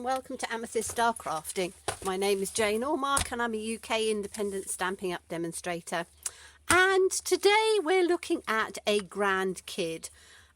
and welcome to Amethyst Star Crafting. My name is Jane Ormark and I'm a UK independent Stampin' Up demonstrator. And today we're looking at a Grandkid.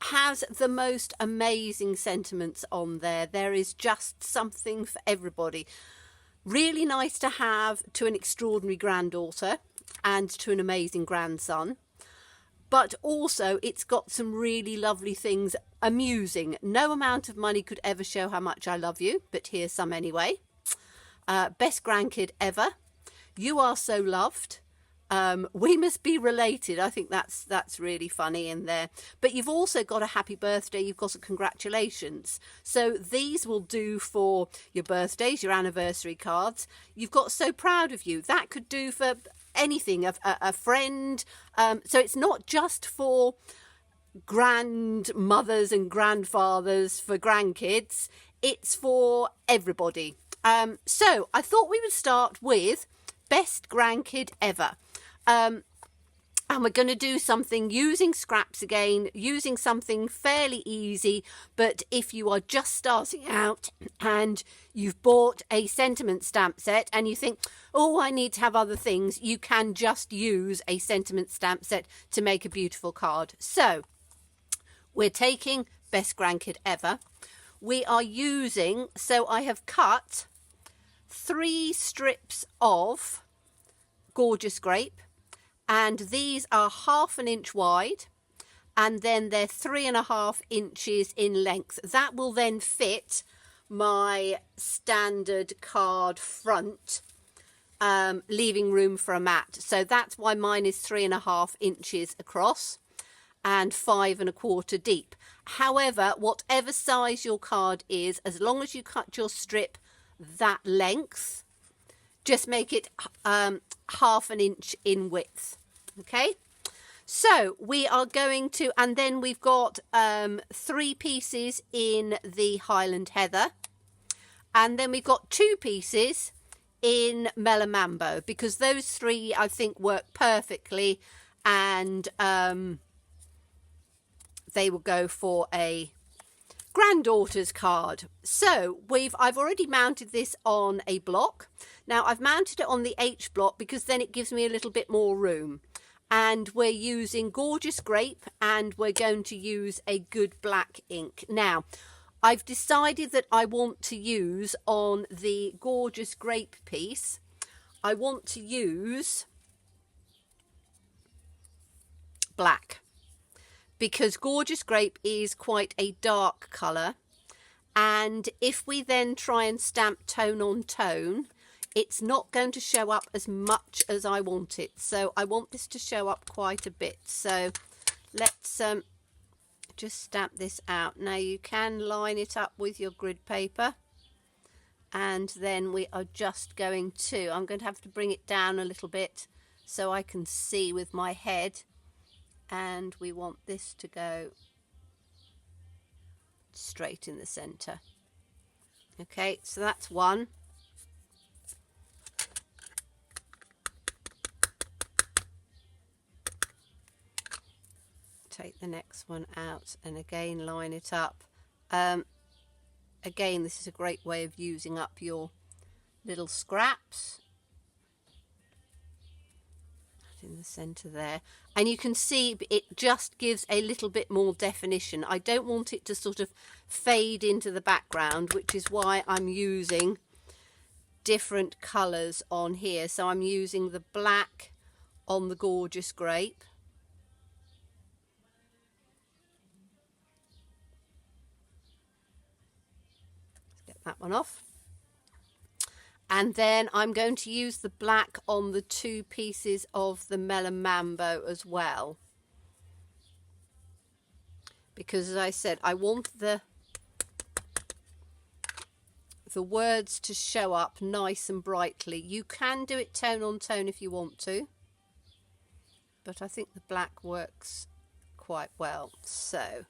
Has the most amazing sentiments on there. There is just something for everybody. Really nice to have to an extraordinary granddaughter and to an amazing grandson. But also it's got some really lovely things, amusing. No amount of money could ever show how much I love you, but here's some anyway. Best Grandkid ever. You are so loved. We must be related. I think that's really funny in there. But you've also got a happy birthday. You've got a congratulations. So these will do for your birthdays, your anniversary cards. You've got so proud of you. That could do for anything, a friend. So it's not just for grandmothers and grandfathers, for grandkids. It's for everybody. So I thought we would start with Best Grandkid ever. And we're going to do something using scraps again, using something fairly easy. But if you are just starting out and you've bought a sentiment stamp set and you think, oh, I need to have other things, you can just use a sentiment stamp set to make a beautiful card. So we're taking Best Grandkid ever. We are using, so I have cut 3 strips of Gorgeous Grape. And these are 1/2 inch wide, and then they're 3.5 inches in length. That will then fit my standard card front, leaving room for a mat. So that's why mine is 3.5 inches across and 5.25 deep. However, whatever size your card is, as long as you cut your strip that length, just make it 1/2 inch in width. Okay, so we are going to, and then we've got 3 pieces in the Highland Heather, and then we've got 2 pieces in Melon Mambo, because those 3 I think work perfectly, and they will go for a granddaughter's card. So I've already mounted this on a block. Now I've mounted it on the H block because then it gives me a little bit more room. And we're using Gorgeous Grape, and we're going to use a good black ink. Now I've decided that I want to use on the Gorgeous Grape piece, I want to use black, because Gorgeous Grape is quite a dark colour, and if we then try and stamp tone on tone, it's not going to show up as much as I want it. So I want this to show up quite a bit. So let's just stamp this out. Now you can line it up with your grid paper, and then we are just going to, I'm going to have to bring it down a little bit so I can see with my head. And we want this to go straight in the center. Okay, so that's one. Take the next one out and again line it up. Again, this is a great way of using up your little scraps. In the center there, and you can see it just gives a little bit more definition. I don't want it to sort of fade into the background, which is why I'm using different colors on here. So I'm using the black on the Gorgeous Grape, let's get that one off. And then I'm going to use the black on the 2 pieces of the Melon Mambo as well. Because as I said, I want the words to show up nice and brightly. You can do it tone on tone if you want to, but I think the black works quite well. So,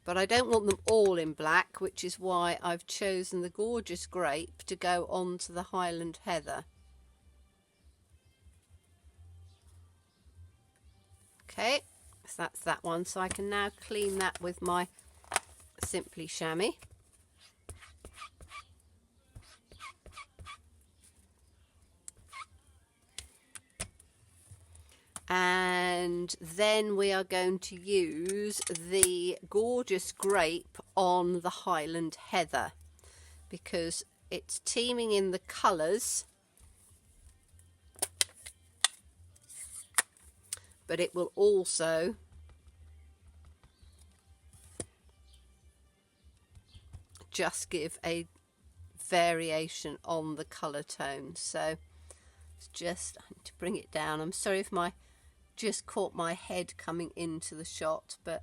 but I don't want them all in black, which is why I've chosen the Gorgeous Grape to go onto the Highland Heather. Okay, so that's that one. So I can now clean that with my Simply Chamois. And then we are going to use the gorgeous grape on the Highland Heather because it's teeming in the colours, but it will also just give a variation on the colour tone. So it's just, I need to bring it down. I'm sorry if my just caught my head coming into the shot, but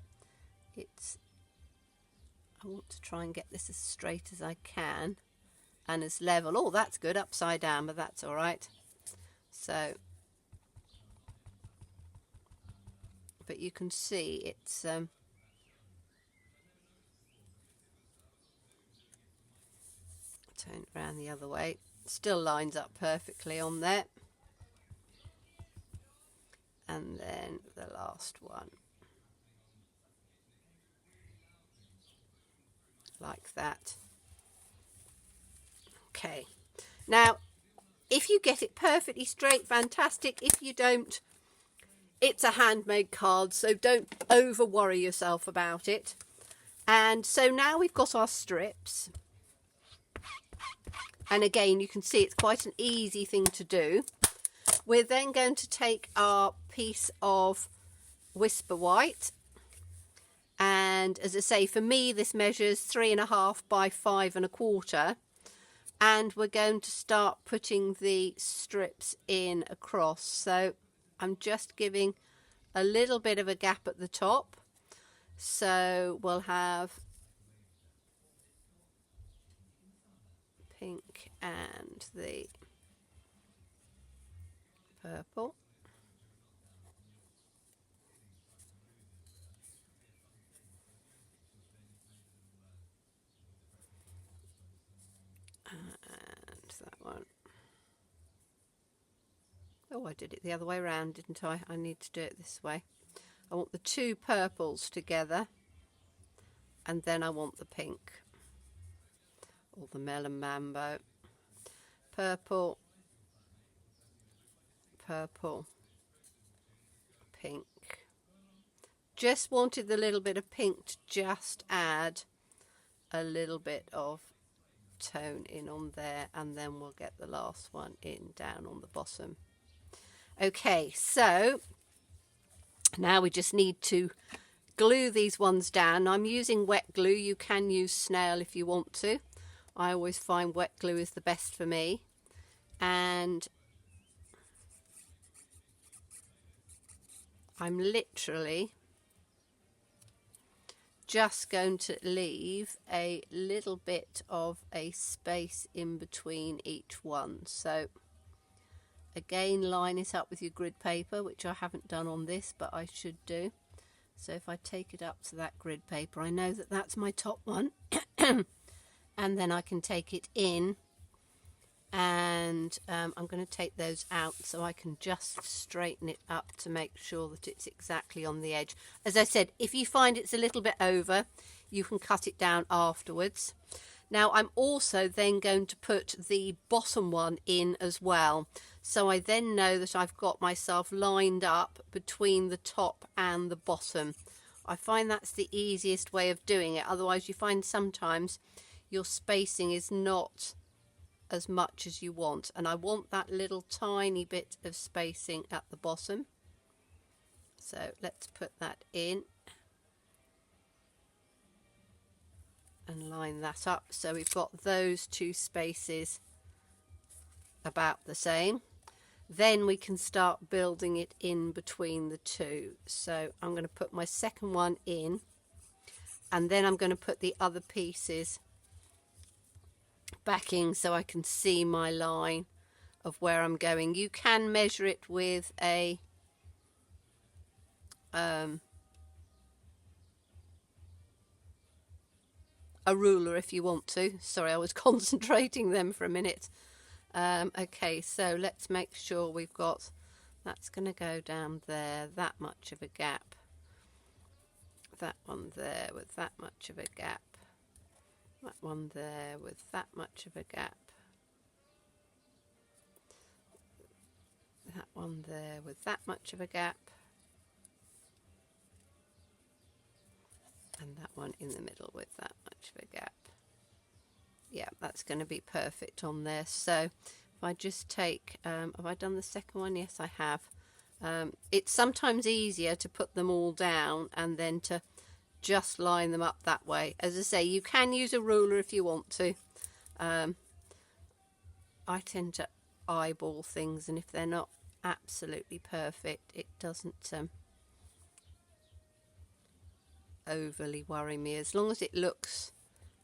it's, I want to try and get this as straight as I can and as level. Oh, that's good, upside down, but that's all right. So, but you can see it's turn it around the other way. Still lines up perfectly on there. And then the last one, like that. Okay, now if you get it perfectly straight, fantastic. If you don't, it's a handmade card, so don't over worry yourself about it. And so now we've got our strips, and again you can see it's quite an easy thing to do. We're then going to take our piece of Whisper White, and as I say, for me this measures 3.5 by 5 1/4, and we're going to start putting the strips in across. So I'm just giving a little bit of a gap at the top, so we'll have pink and the purple. And that one. Oh, I did it the other way around, didn't I? I need to do it this way. I want the two purples together, and then I want the pink, or the melon mambo. Purple, purple, pink. Just wanted the little bit of pink to just add a little bit of tone in on there, and then we'll get the last one in down on the bottom. Okay, so now we just need to glue these ones down. I'm using wet glue. You can use snail if you want to. I always find wet glue is the best for me. And I'm literally just going to leave a little bit of a space in between each one. So again, line it up with your grid paper, which I haven't done on this, but I should do. So if I take it up to that grid paper, I know that that's my top one. And then I can take it in, and I'm going to take those out so I can just straighten it up to make sure that it's exactly on the edge. As I said, if you find it's a little bit over, you can cut it down afterwards. Now I'm also then going to put the bottom one in as well, so I then know that I've got myself lined up between the top and the bottom. I find that's the easiest way of doing it. Otherwise you find sometimes your spacing is not as much as you want, and I want that little tiny bit of spacing at the bottom. So let's put that in and line that up, so we've got those two spaces about the same. Then we can start building it in between the two. So I'm going to put my second one in, and then I'm going to put the other pieces backing so I can see my line of where I'm going. You can measure it with a ruler if you want to. Sorry, I was concentrating them for a minute. Okay, so let's make sure we've got, that's going to go down there, that much of a gap, that one there with that much of a gap, That one there with that much of a gap. That one there with that much of a gap. And that one in the middle with that much of a gap. Yeah, that's going to be perfect on there. So if I just take, have I done the second one? Yes, I have. It's sometimes easier to put them all down and then to just line them up that way. As I say, you can use a ruler if you want to. I tend to eyeball things, and if they're not absolutely perfect, it doesn't overly worry me. As long as it looks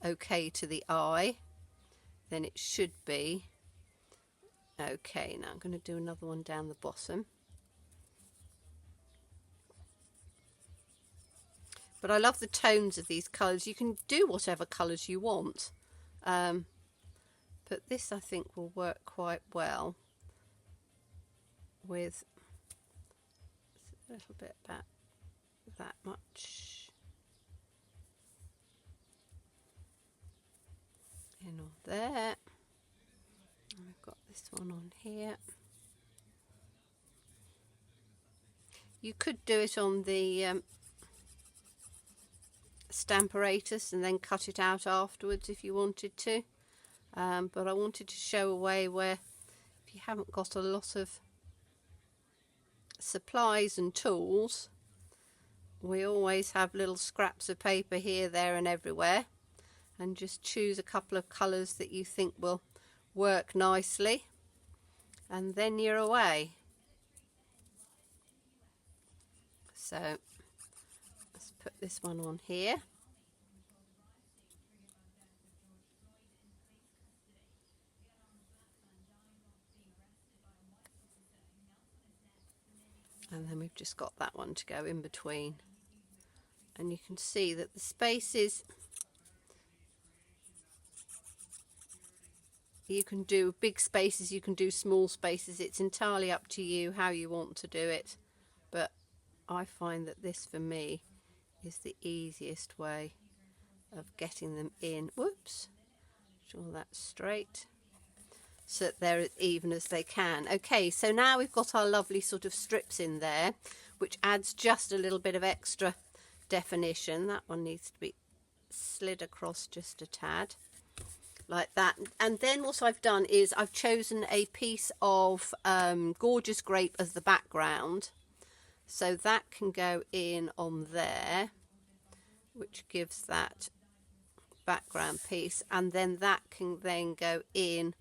okay to the eye, then it should be okay. Now I'm going to do another one down the bottom. But I love the tones of these colours. You can do whatever colours you want. But this, I think, will work quite well with a little bit about that much in on there. And we've got this one on here. You could do it on the Stamparatus and then cut it out afterwards if you wanted to. But I wanted to show a way where if you haven't got a lot of supplies and tools, we always have little scraps of paper here, there and everywhere, and just choose a couple of colours that you think will work nicely, and then you're away. So let's put this one on here. And then we've just got that one to go in between. And you can see that the spaces, you can do big spaces, you can do small spaces. It's entirely up to you how you want to do it. But I find that this, for me, is the easiest way of getting them in. Whoops. Draw that straight, so that they're as even as they can. Okay, so now we've got our lovely sort of strips in there, which adds just a little bit of extra definition. That one needs to be slid across just a tad, like that. And then what I've done is I've chosen a piece of Gorgeous Grape as the background, so that can go in on there, which gives that background piece, and then that can then go in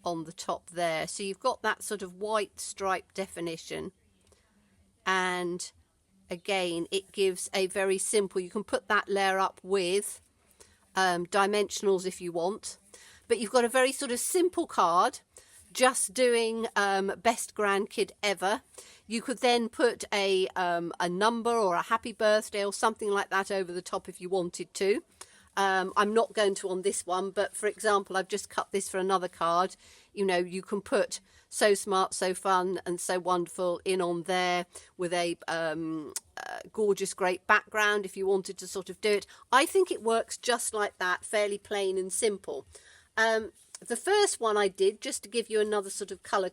on the top there. So you've got that sort of white stripe definition, and again it gives a very simple, you can put that layer up with dimensionals if you want, but you've got a very sort of simple card just doing best grandkid ever. You could then put a number or a happy birthday or something like that over the top if you wanted to. I'm not going to on this one, but for example, I've just cut this for another card. You know, you can put so smart, so fun and so wonderful in on there with a gorgeous great background if you wanted to sort of do it. I think it works just like that, fairly plain and simple. The first one I did, just to give you another sort of colour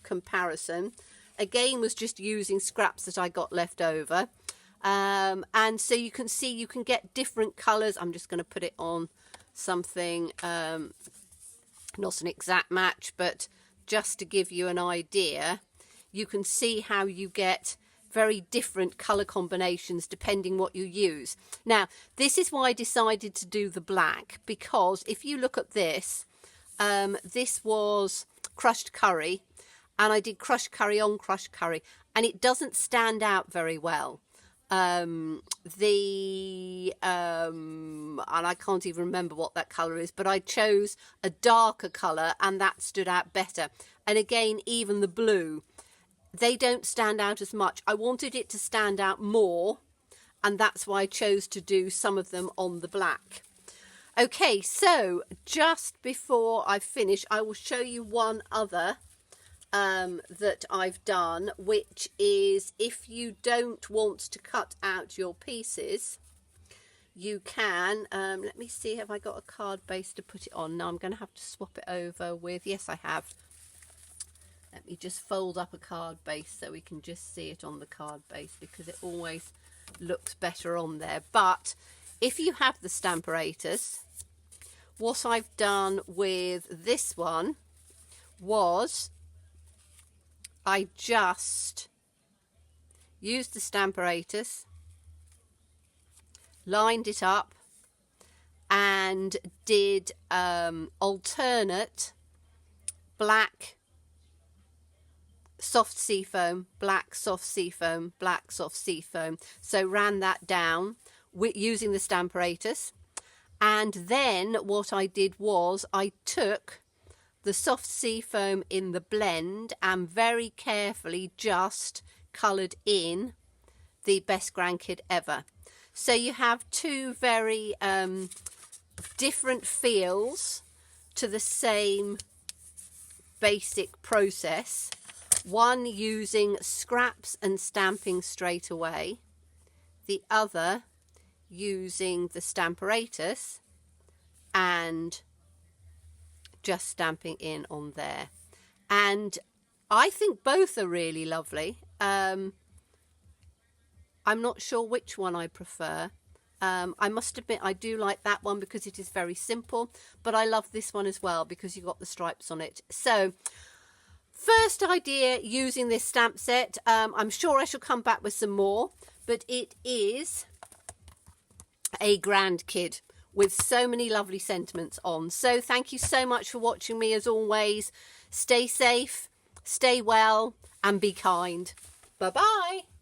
comparison, again was just using scraps that I got left over. And so you can see you can get different colours. I'm just going to put it on something, not an exact match, but just to give you an idea, you can see how you get very different colour combinations depending what you use. Now, this is why I decided to do the black, because if you look at this, this was crushed curry, and I did crushed curry on crushed curry, and it doesn't stand out very well. And I can't even remember what that colour is, but I chose a darker colour and that stood out better. And again, even the blue, they don't stand out as much. I wanted it to stand out more, and that's why I chose to do some of them on the black. Okay, so just before I finish, I will show you one other that I've done, which is if you don't want to cut out your pieces, you can, let me see, have I got a card base to put it on? No, I'm going to have to swap it over with, yes I have. Let me just fold up a card base so we can just see it on the card base, because it always looks better on there. But if you have the Stamparatus, what I've done with this one was I just used the Stamparatus, lined it up, and did alternate black soft seafoam, black soft seafoam, black soft seafoam. So ran that down using the Stamparatus, and then what I did was I took the soft seafoam in the blend and very carefully just coloured in the Best Grandkid Ever. So you have two very different feels to the same basic process. One using scraps and stamping straight away, the other using the Stamparatus and just stamping in on there. And I think both are really lovely. I'm not sure which one I prefer. I must admit I do like that one because it is very simple, but I love this one as well because you've got the stripes on it. So first idea using this stamp set, I'm sure I shall come back with some more, but it is a Grandkid with so many lovely sentiments on. So thank you so much for watching me as always. Stay safe, stay well, and be kind. Bye-bye.